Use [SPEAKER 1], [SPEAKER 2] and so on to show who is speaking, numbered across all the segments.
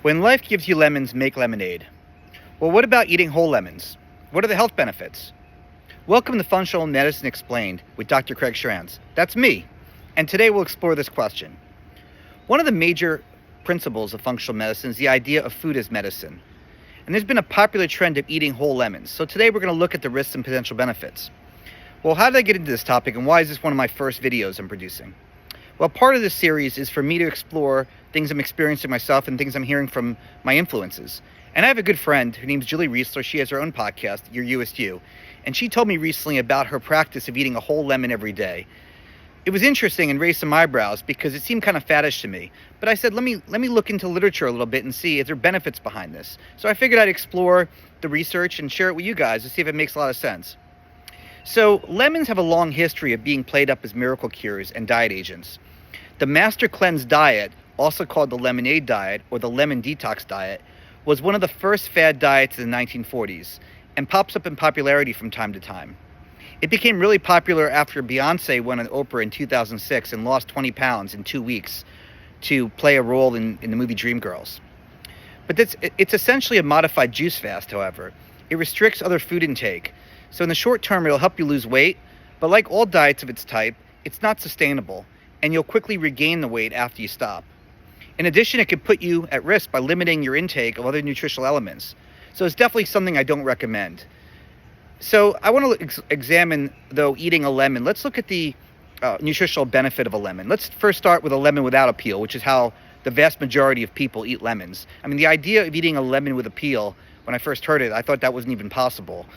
[SPEAKER 1] When life gives you lemons, make lemonade. Well, what about eating whole lemons? What are the health benefits? Welcome to Functional Medicine Explained with Dr. Craig Schranz. That's me. And today we'll explore this question. One of the major principles of functional medicine is the idea of food as medicine. And there's been a popular trend of eating whole lemons. So today we're going to look at the risks and potential benefits. Well, how did I get into this topic, and why is this one of my first videos I'm producing? Well, part of this series is for me to explore things I'm experiencing myself and things I'm hearing from my influences. And I have a good friend, her name's Julie Riesler. She has her own podcast, Your USU. And she told me recently about her practice of eating a whole lemon every day. It was interesting and raised some eyebrows because it seemed kind of faddish to me. But I said, let me look into literature a little bit and see if there are benefits behind this. So I figured I'd explore the research and share it with you guys to see if it makes a lot of sense. So lemons have a long history of being played up as miracle cures and diet agents. The Master Cleanse diet, also called the lemonade diet or the lemon detox diet, was one of the first fad diets in the 1940s and pops up in popularity from time to time. It became really popular after Beyonce went on Oprah in 2006 and lost 20 pounds in 2 weeks to play a role in the movie Dreamgirls. But it's essentially a modified juice fast, however. It restricts other food intake. So in the short term, it'll help you lose weight, but like all diets of its type, it's not sustainable, and you'll quickly regain the weight after you stop. In addition, it could put you at risk by limiting your intake of other nutritional elements. So it's definitely something I don't recommend. So I want to examine, though, eating a lemon. Let's look at the nutritional benefit of a lemon. Let's first start with a lemon without a peel, which is how the vast majority of people eat lemons. I mean, the idea of eating a lemon with a peel, when I first heard it, I thought that wasn't even possible.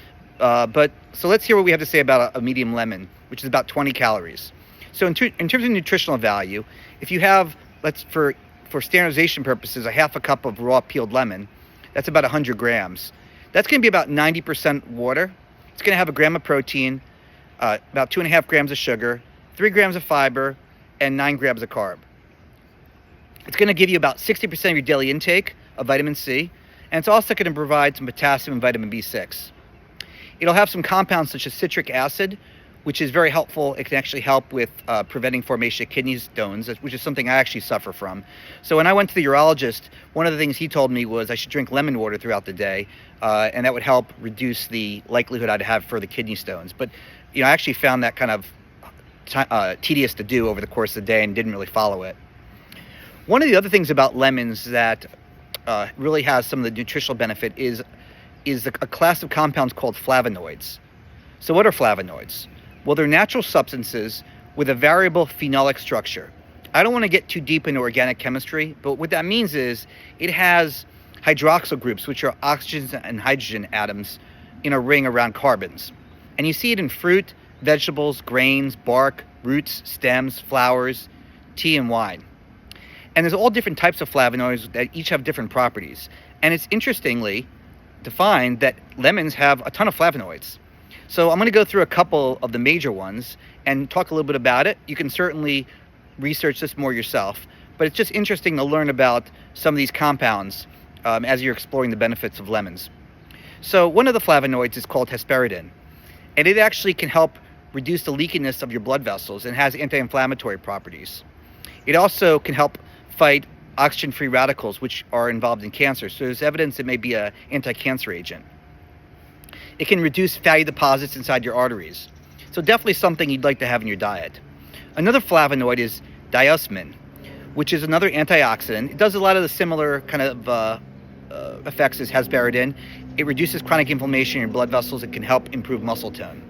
[SPEAKER 1] So let's hear what we have to say about a medium lemon, which is about 20 calories. So in terms of nutritional value, if you have, for standardization purposes, a half a cup of raw peeled lemon, that's about 100 grams. That's going to be about 90% water. It's going to have a gram of protein, about 2.5 grams of sugar, 3 grams of fiber, and 9 grams of carb. It's going to give you about 60% of your daily intake of vitamin C, and it's also going to provide some potassium and vitamin B6. It'll have some compounds such as citric acid, which is very helpful. It can actually help with preventing formation of kidney stones, which is something I actually suffer from. So when I went to the urologist, one of the things he told me was I should drink lemon water throughout the day, and that would help reduce the likelihood I'd have for the kidney stones. But I actually found that kind of tedious to do over the course of the day and didn't really follow it. One of the other things about lemons that really has some of the nutritional benefit is a class of compounds called flavonoids. So what are flavonoids? Well, they're natural substances with a variable phenolic structure. I don't want to get too deep into organic chemistry, but what that means is it has hydroxyl groups, which are oxygen and hydrogen atoms in a ring around carbons. And you see it in fruit, vegetables, grains, bark, roots, stems, flowers, tea, and wine. And there's all different types of flavonoids that each have different properties. And it's interestingly to find that lemons have a ton of flavonoids. So I'm going to go through a couple of the major ones and talk a little bit about it. You can certainly research this more yourself, but it's just interesting to learn about some of these compounds as you're exploring the benefits of lemons. So one of the flavonoids is called hesperidin, and it actually can help reduce the leakiness of your blood vessels and has anti-inflammatory properties. It also can help fight oxygen-free radicals, which are involved in cancer. So there's evidence it may be an anti-cancer agent. It can reduce fatty deposits inside your arteries. So definitely something you'd like to have in your diet. Another flavonoid is diosmin, which is another antioxidant. It does a lot of the similar kind of effects as hesperidin. It reduces chronic inflammation in your blood vessels. It can help improve muscle tone.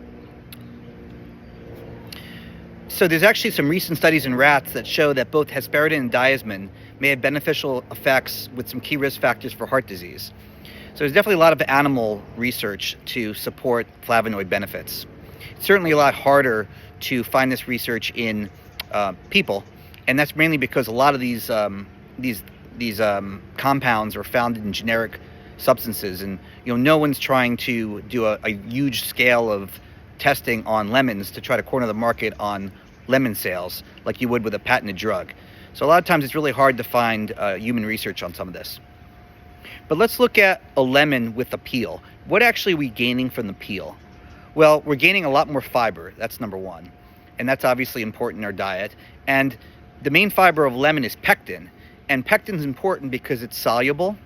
[SPEAKER 1] So there's actually some recent studies in rats that show that both hesperidin and diosmin may have beneficial effects with some key risk factors for heart disease. So there's definitely a lot of animal research to support flavonoid benefits. It's certainly a lot harder to find this research in people, and that's mainly because a lot of these compounds are found in generic substances, and no one's trying to do a huge scale of testing on lemons to try to corner the market on lemon sales like you would with a patented drug. So a lot of times it's really hard to find human research on some of this. But let's look at a lemon with a peel. What actually are we gaining from the peel? Well, we're gaining a lot more fiber. That's number one. And that's obviously important in our diet. And the main fiber of lemon is pectin. And pectin is important because it's soluble.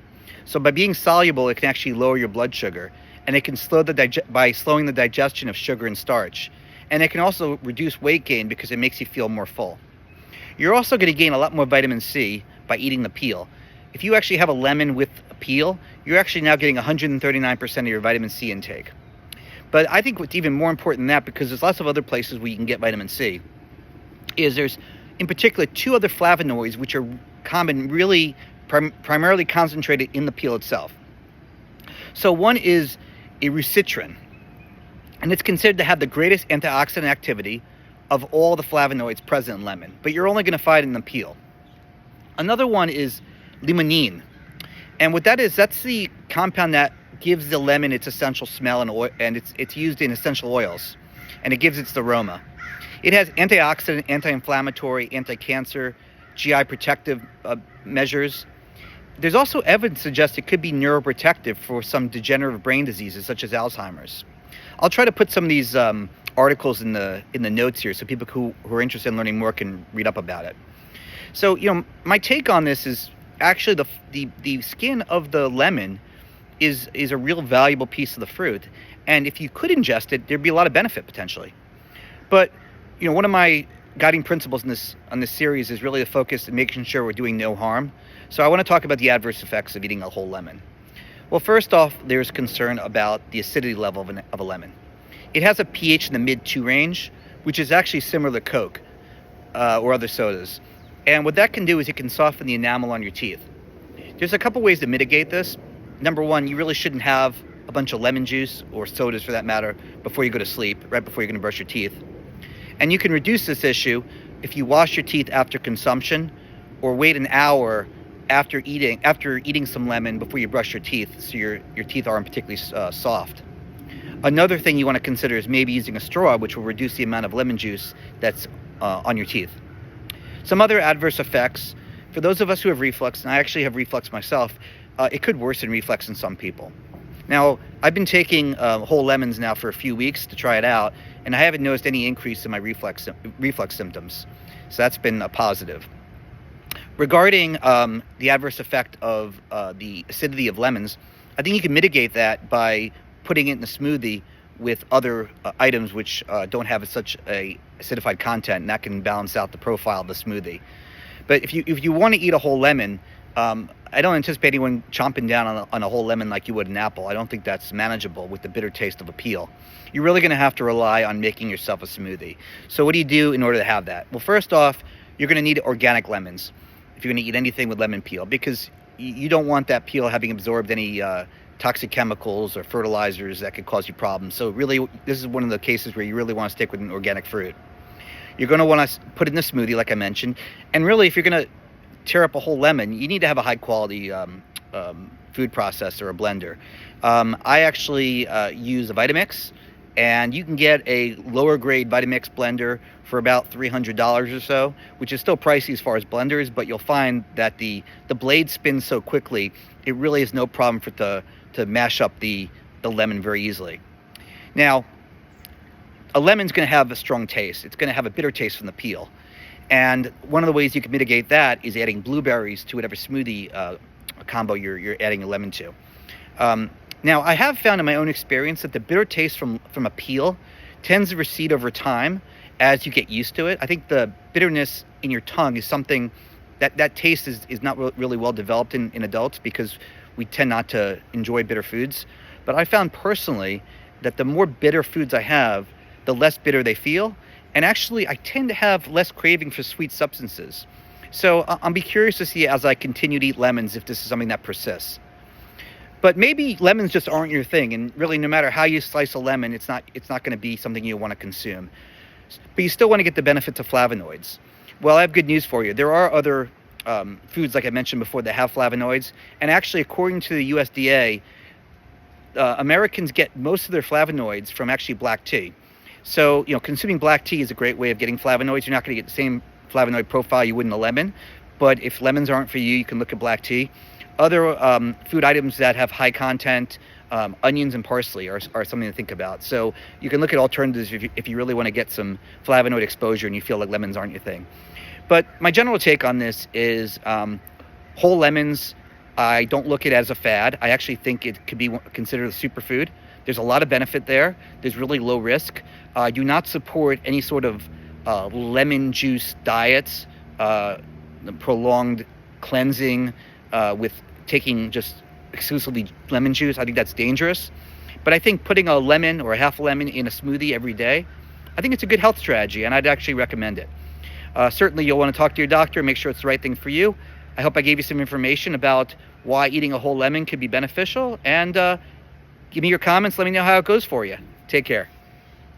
[SPEAKER 1] So by being soluble, it can actually lower your blood sugar, and it can by slowing the digestion of sugar and starch. And it can also reduce weight gain because it makes you feel more full. You're also going to gain a lot more vitamin C by eating the peel. If you actually have a lemon with a peel, you're actually now getting 139% of your vitamin C intake. But I think what's even more important than that, because there's lots of other places where you can get vitamin C, is there's in particular 2 other flavonoids which are common, really primarily concentrated in the peel itself. So one is erucitrin, and it's considered to have the greatest antioxidant activity of all the flavonoids present in lemon, but you're only going to find it in the peel. Another one is limonene, and what that is, that's the compound that gives the lemon its essential smell and oil, and it's used in essential oils, and it gives its aroma. It has antioxidant, anti-inflammatory, anti-cancer, GI protective measures. There's also evidence to suggest it could be neuroprotective for some degenerative brain diseases such as Alzheimer's. I'll try to put some of these articles in the notes here so people who are interested in learning more can read up about it. So, my take on this is actually the skin of the lemon is a real valuable piece of the fruit, and if you could ingest it, there'd be a lot of benefit potentially. But one of my guiding principles on this series is really the focus on making sure we're doing no harm. So I want to talk about the adverse effects of eating a whole lemon. Well, first off, there's concern about the acidity level of a lemon. It has a pH in the mid-2 range, which is actually similar to Coke or other sodas. And what that can do is it can soften the enamel on your teeth. There's a couple ways to mitigate this. Number one, you really shouldn't have a bunch of lemon juice, or sodas for that matter, before you go to sleep, right before you're going to brush your teeth. And you can reduce this issue if you wash your teeth after consumption, or wait an hour after eating some lemon before you brush your teeth, so your teeth aren't particularly soft. Another thing you want to consider is maybe using a straw, which will reduce the amount of lemon juice that's on your teeth. Some other adverse effects, for those of us who have reflux, and I actually have reflux myself, it could worsen reflux in some people. Now, I've been taking whole lemons now for a few weeks to try it out, and I haven't noticed any increase in my reflux symptoms. So that's been a positive. Regarding the adverse effect of the acidity of lemons, I think you can mitigate that by putting it in a smoothie with other items which don't have such a acidified content, and that can balance out the profile of the smoothie. But if you want to eat a whole lemon, I don't anticipate anyone chomping down on a whole lemon like you would an apple. I don't think that's manageable with the bitter taste of a peel. You're really going to have to rely on making yourself a smoothie. So what do you do in order to have that? Well, first off, you're going to need organic lemons if you're going to eat anything with lemon peel, because you don't want that peel having absorbed any toxic chemicals or fertilizers that could cause you problems. So really, this is one of the cases where you really want to stick with an organic fruit. You're going to want to put it in a smoothie, like I mentioned. And really, if you're going to tear up a whole lemon, you need to have a high quality food processor or a blender. I actually use a Vitamix, and you can get a lower grade Vitamix blender for about $300 or so, which is still pricey as far as blenders, but you'll find that the blade spins so quickly, it really is no problem for it to mash up the lemon very easily. Now, a lemon's going to have a strong taste. It's going to have a bitter taste from the peel. And one of the ways you can mitigate that is adding blueberries to whatever smoothie combo you're adding a lemon to. Now, I have found in my own experience that the bitter taste from a peel tends to recede over time as you get used to it. I think the bitterness in your tongue is something that taste is not really well developed in adults, because we tend not to enjoy bitter foods. But I found personally that the more bitter foods I have, the less bitter they feel. And actually, I tend to have less craving for sweet substances. So I'll be curious to see as I continue to eat lemons if this is something that persists. But maybe lemons just aren't your thing, and really, no matter how you slice a lemon, it's not going to be something you want to consume. But you still want to get the benefits of flavonoids. Well, I have good news for you. There are other foods, like I mentioned before, that have flavonoids. And actually, according to the USDA, Americans get most of their flavonoids from actually black tea. So, consuming black tea is a great way of getting flavonoids. You're not going to get the same flavonoid profile you would in a lemon. But if lemons aren't for you, you can look at black tea. Other food items that have high content, onions and parsley are something to think about. So you can look at alternatives if you really want to get some flavonoid exposure and you feel like lemons aren't your thing. But my general take on this is Whole lemons, I don't look at it as a fad. I actually think it could be considered a superfood. There's a lot of benefit there. There's really low risk. I do not support any sort of lemon juice diets, prolonged cleansing with taking just exclusively lemon juice. I think that's dangerous. But I think putting a lemon or a half a lemon in a smoothie every day, I think it's a good health strategy, and I'd actually recommend it. Certainly, you'll want to talk to your doctor, make sure it's the right thing for you. I hope I gave you some information about why eating a whole lemon could be beneficial, and give me your comments. Let me know how it goes for you. Take care.